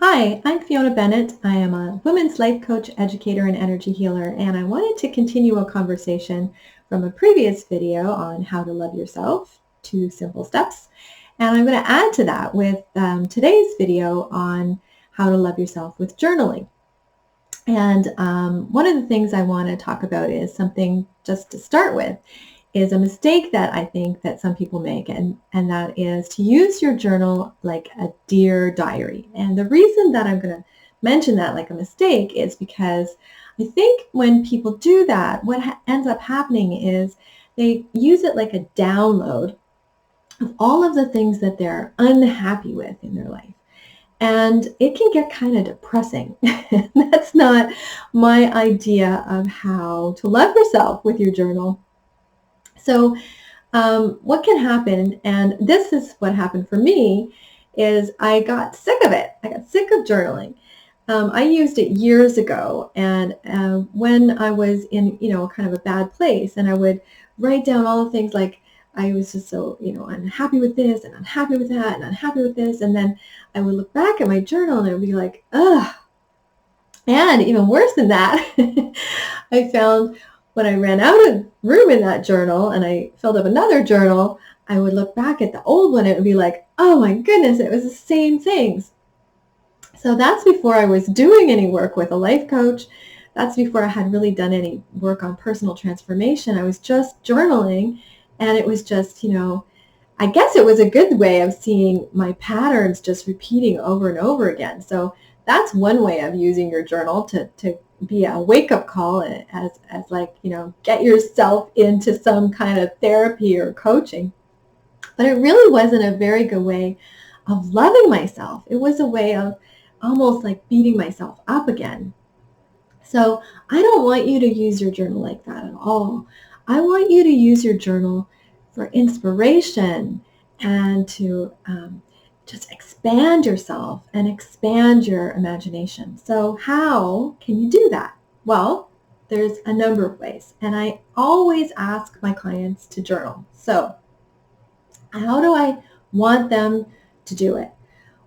Hi, I'm Fiona Bennett. I am a women's life coach, educator, and energy healer, and I wanted to continue a conversation from a previous video on how to love yourself, 2 simple steps. And I'm going to add to that with today's video on how to love yourself with journaling. And one of the things I want to talk about is something just to start with is a mistake that I think that some people make, and that is to use your journal like a dear diary. And the reason that I'm going to mention that like a mistake is because I think when people do that, what ends up happening is they use it like a download of all of the things that they're unhappy with in their life. And it can get kind of depressing. That's not my idea of how to love yourself with your journal. So what can happen, and this is what happened for me, is I got sick of it. I got sick of journaling. I used it years ago, and when I was in, kind of a bad place, and I would write down all the things like I was just so, unhappy with this and unhappy with that and unhappy with this, and then I would look back at my journal and I would be like, ugh. And even worse than that, I found when I ran out of room in that journal and I filled up another journal, I would look back at the old one and it would be like, oh my goodness, it was the same things. So that's before I was doing any work with a life coach. That's before I had really done any work on personal transformation. I was just journaling, and it was just, I guess it was a good way of seeing my patterns just repeating over and over again. So that's one way of using your journal to be a wake-up call as like, get yourself into some kind of therapy or coaching. But it really wasn't a very good way of loving myself. It was a way of almost like beating myself up again. So I don't want you to use your journal like that at all. I want you to use your journal for inspiration and to just expand yourself and expand your imagination. So how can you do that? Well, there's a number of ways, and I always ask my clients to journal. So how do I want them to do it?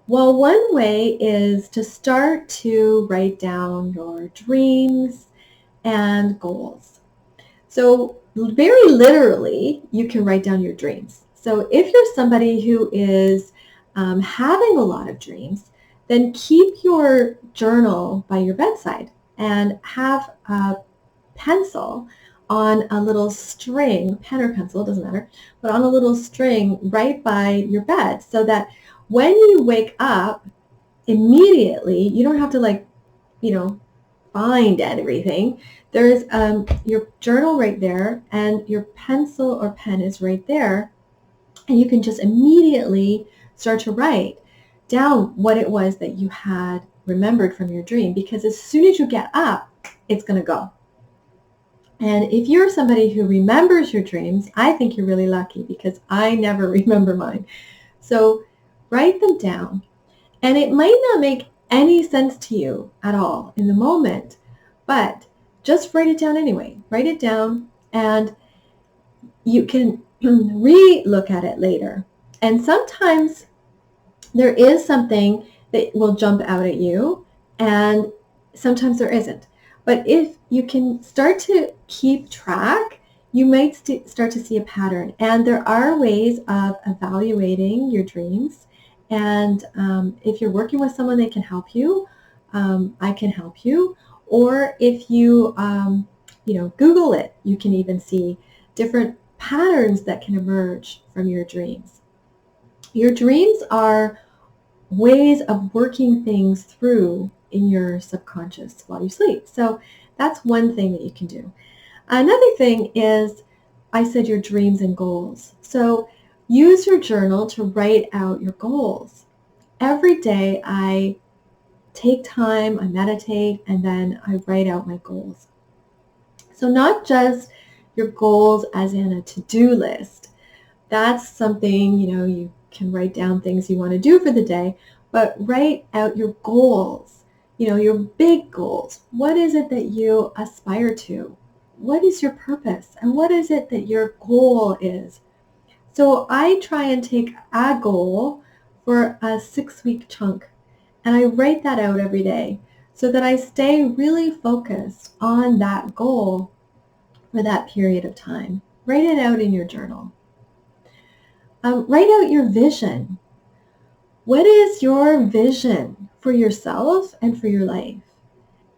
Well, one way is to start to write down your dreams and goals. So very literally, you can write down your dreams. So if you're somebody who is having a lot of dreams, then keep your journal by your bedside and have a pencil on a little string, pen or pencil, doesn't matter, but on a little string right by your bed, so that when you wake up, immediately, you don't have to find everything. There's your journal right there, and your pencil or pen is right there, and you can just immediately start to write down what it was that you had remembered from your dream, because as soon as you get up, it's going to go. And if you're somebody who remembers your dreams, I think you're really lucky, because I never remember mine. So write them down. And it might not make any sense to you at all in the moment, but just write it down anyway. Write it down, and you can re-look at it later. And sometimes there is something that will jump out at you, and sometimes there isn't. But if you can start to keep track, you might start to see a pattern. And there are ways of evaluating your dreams. And if you're working with someone, they can help you. I can help you. Or if you, Google it, you can even see different patterns that can emerge from your dreams. Your dreams are ways of working things through in your subconscious while you sleep. So that's one thing that you can do. Another thing is, I said your dreams and goals. So use your journal to write out your goals. Every day I take time, I meditate, and then I write out my goals. So not just your goals as in a to-do list. That's something, you can write down things you want to do for the day, but write out your goals, your big goals. What is it that you aspire to? What is your purpose? And what is it that your goal is? So I try and take a goal for a 6-week chunk, And I write that out every day so that I stay really focused on that goal for that period of time. Write it out in your journal. Write out your vision. What is your vision for yourself and for your life?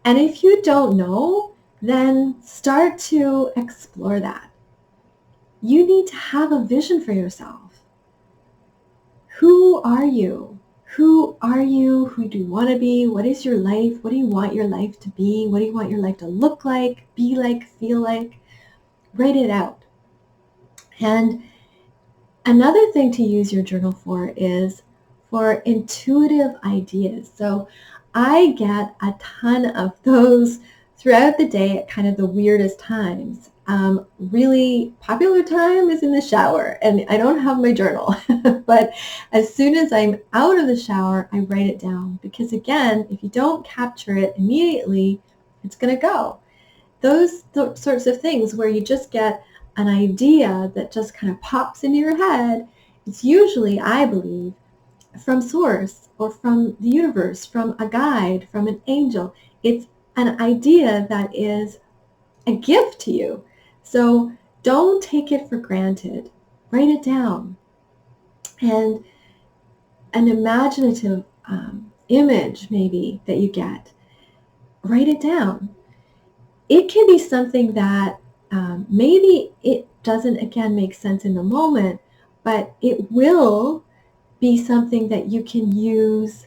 And if you don't know, then start to explore that. You need to have a vision for yourself. Who are you? Who are you? Who do you want to be? What is your life? What do you want your life to be? What do you want your life to look like, be like, feel like? Write it out. And another thing to use your journal for is for intuitive ideas. So I get a ton of those throughout the day at kind of the weirdest times. Really popular time is in the shower, and I don't have my journal, but as soon as I'm out of the shower, I write it down, because again, if you don't capture it immediately, it's going to go. Those sorts of things where you just get an idea that just kind of pops into your head, it's usually, I believe, from source or from the universe, from a guide, from an angel. It's an idea that is a gift to you. So don't take it for granted. Write it down. And an imaginative image maybe that you get, write it down. It can be something that maybe it doesn't, again, make sense in the moment, but it will be something that you can use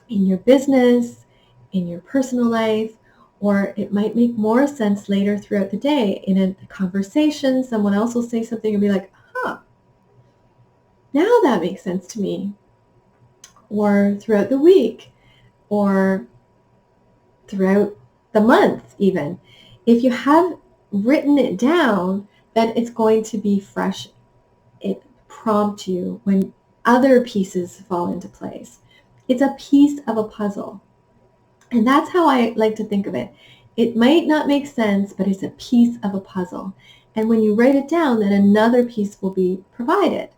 in your business, in your personal life, or it might make more sense later throughout the day. In a conversation, someone else will say something and be like, now that makes sense to me. Or throughout the week, or throughout the month even. If you have written it down, then it's going to be fresh. It prompts you when other pieces fall into place. It's a piece of a puzzle. And that's how I like to think of it. It might not make sense, but it's a piece of a puzzle. And when you write it down, then another piece will be provided.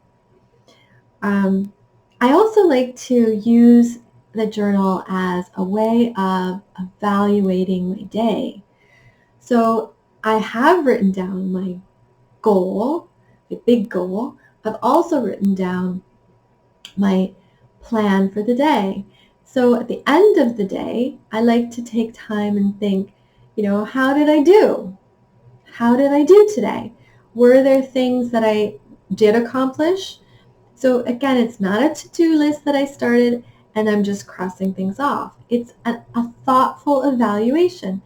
I also like to use the journal as a way of evaluating my day. So I have written down my goal, the big goal. I've also written down my plan for the day. So at the end of the day, I like to take time and think, how did I do? How did I do today? Were there things that I did accomplish? So again, it's not a to-do list that I started and I'm just crossing things off. It's a thoughtful evaluation.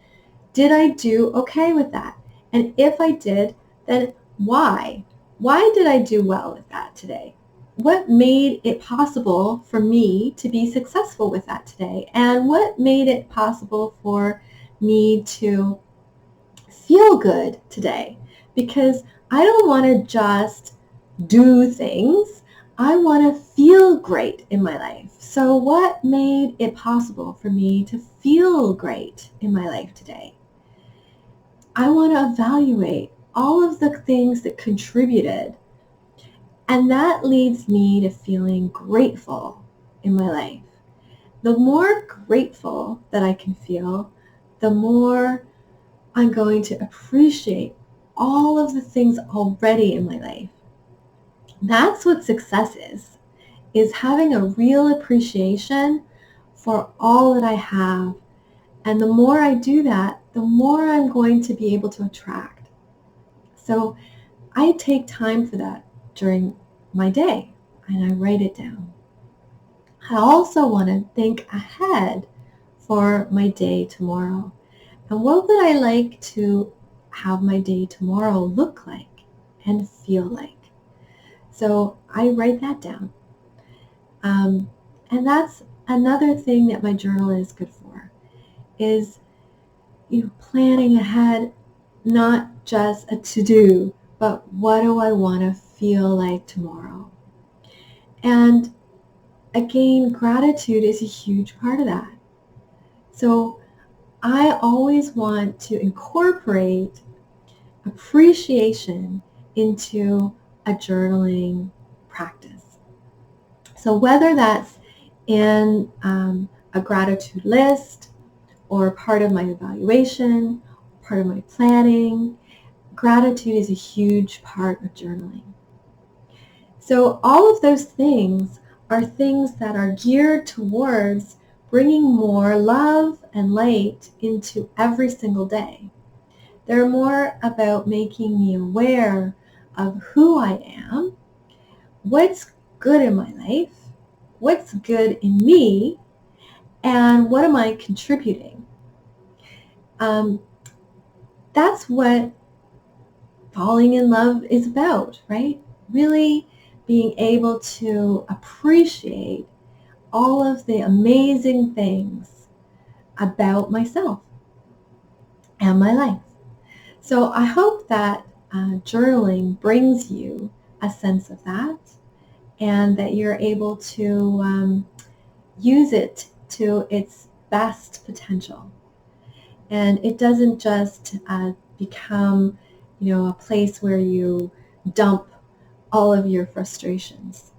Did I do okay with that? And if I did, then why? Why did I do well with that today? What made it possible for me to be successful with that today? And what made it possible for me to feel good today? Because I don't want to just do things. I want to feel great in my life. So what made it possible for me to feel great in my life today? I want to evaluate all of the things that contributed, and that leads me to feeling grateful in my life. The more grateful that I can feel, the more I'm going to appreciate all of the things already in my life. That's what success is having a real appreciation for all that I have. And the more I do that, the more I'm going to be able to attract. So I take time for that during my day, and I write it down. I also want to think ahead for my day tomorrow. And what would I like to have my day tomorrow look like and feel like? So I write that down. And that's another thing that my journal is good for, is planning ahead, not just a to-do, but what do I want to feel like tomorrow? And again, gratitude is a huge part of that. So I always want to incorporate appreciation into a journaling practice. So whether that's in a gratitude list or part of my evaluation, part of my planning. Gratitude is a huge part of journaling. So all of those things are things that are geared towards bringing more love and light into every single day. They're more about making me aware of who I am, what's good in my life, what's good in me, and what am I contributing. That's what falling in love is about, right? Really being able to appreciate all of the amazing things about myself and my life. So I hope that journaling brings you a sense of that, and that you're able to use it to its best potential. And it doesn't just become, a place where you dump all of your frustrations.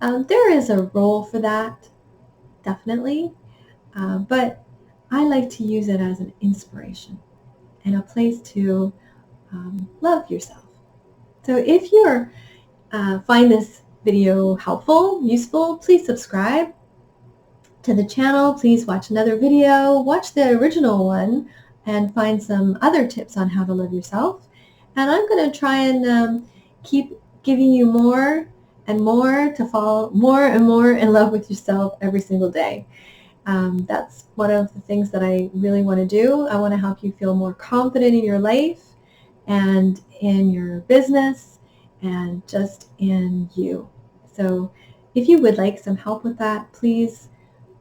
There is a role for that, definitely, but I like to use it as an inspiration and a place to love yourself. So if you find this video helpful, useful, please subscribe to the channel. Please watch another video, watch the original one, and find some other tips on how to love yourself. And I'm going to try and keep giving you more and more to fall more and more in love with yourself every single day. That's one of the things that I really want to do. I want to help you feel more confident in your life and in your business and just in you. So if you would like some help with that, please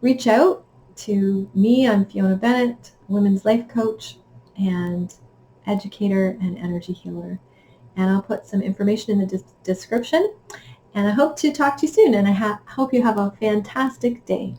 reach out to me. I'm Fiona Bennett, women's life coach and educator and energy healer. And I'll put some information in the description. And I hope to talk to you soon. And I hope you have a fantastic day.